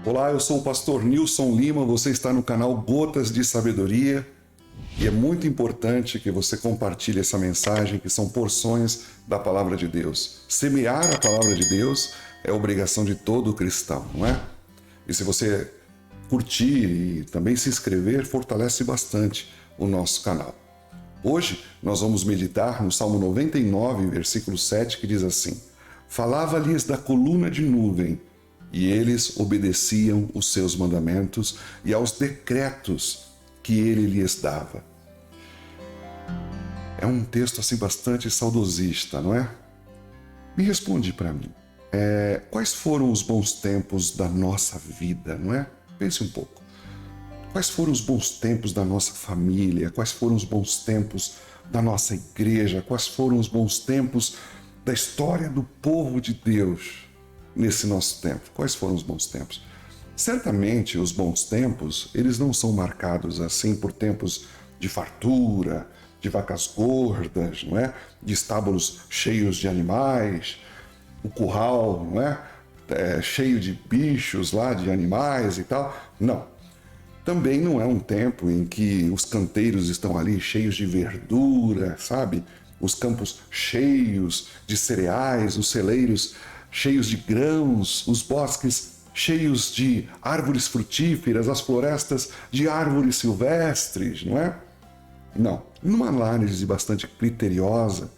Olá, eu sou o pastor Nilson Lima, você está no canal Gotas de Sabedoria e é muito importante que você compartilhe essa mensagem, que são porções da Palavra de Deus. Semear a Palavra de Deus é obrigação de todo cristão, não é? E se você curtir e também se inscrever, fortalece bastante o nosso canal. Hoje nós vamos meditar no Salmo 99, versículo 7, que diz assim: Falava-lhes da coluna de nuvem, e eles obedeciam os seus mandamentos e aos decretos que ele lhes dava. É um texto assim bastante saudosista, não é? Me responde para mim, quais foram os bons tempos da nossa vida, não é? Pense um pouco. Quais foram os bons tempos da nossa família? Quais foram os bons tempos da nossa igreja? Quais foram os bons tempos da história do povo de Deus nesse nosso tempo? Quais foram os bons tempos? Certamente os bons tempos, eles não são marcados assim por tempos de fartura, de vacas gordas, não é? De estábulos cheios de animais, o curral, não é? Cheio de bichos lá, de animais e tal. Não. Também não é um tempo em que os canteiros estão ali cheios de verdura, sabe? Os campos cheios de cereais, os celeiros cheios de grãos, os bosques cheios de árvores frutíferas, as florestas de árvores silvestres, não é? Não. Numa análise bastante criteriosa,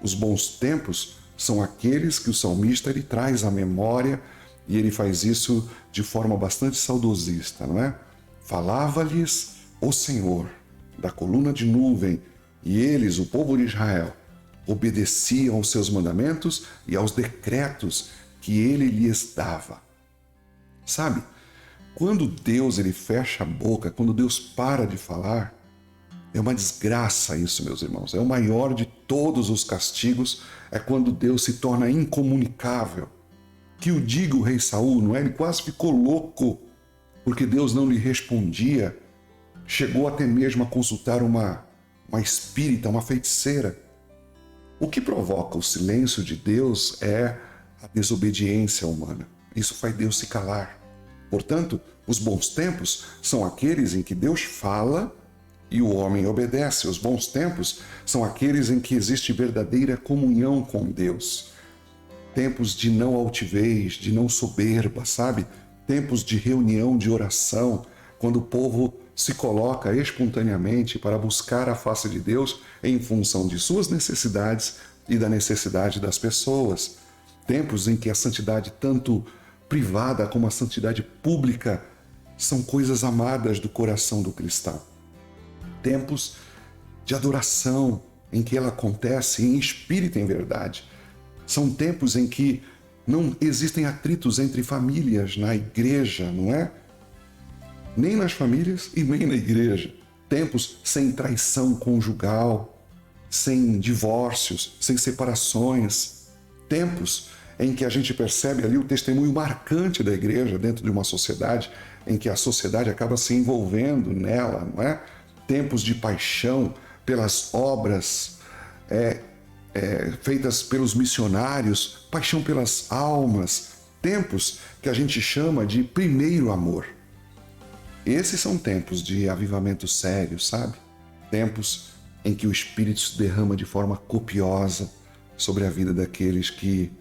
os bons tempos são aqueles que o salmista ele traz à memória e ele faz isso de forma bastante saudosista, não é? Falava-lhes o Senhor da coluna de nuvem, e eles, o povo de Israel, obedeciam aos seus mandamentos e aos decretos que ele lhes dava. Sabe, quando Deus ele fecha a boca, quando Deus para de falar, é uma desgraça isso, meus irmãos. É o maior de todos os castigos, é quando Deus se torna incomunicável. Que o diga o rei Saul, não é? Ele quase ficou louco porque Deus não lhe respondia, chegou até mesmo a consultar uma espírita, uma feiticeira. O que provoca o silêncio de Deus é a desobediência humana. Isso faz Deus se calar. Portanto, os bons tempos são aqueles em que Deus fala e o homem obedece. Os bons tempos são aqueles em que existe verdadeira comunhão com Deus. Tempos de não altivez, de não soberba, sabe? Tempos de reunião, de oração, quando o povo se coloca espontaneamente para buscar a face de Deus em função de suas necessidades e da necessidade das pessoas. Tempos em que a santidade, tanto privada como a santidade pública, são coisas amadas do coração do cristão. Tempos de adoração, em que ela acontece em espírito e em verdade. São tempos em que não existem atritos entre famílias na igreja, não é? Nem nas famílias e nem na igreja. Tempos sem traição conjugal, sem divórcios, sem separações. Tempos em que a gente percebe ali o testemunho marcante da igreja dentro de uma sociedade, em que a sociedade acaba se envolvendo nela, não é? Tempos de paixão pelas obras feitas pelos missionários, paixão pelas almas, tempos que a gente chama de primeiro amor. Esses são tempos de avivamento sério, sabe? Tempos em que o Espírito se derrama de forma copiosa sobre a vida daqueles que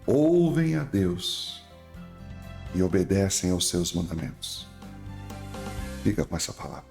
ouvem a Deus e obedecem aos seus mandamentos. Fica com essa palavra.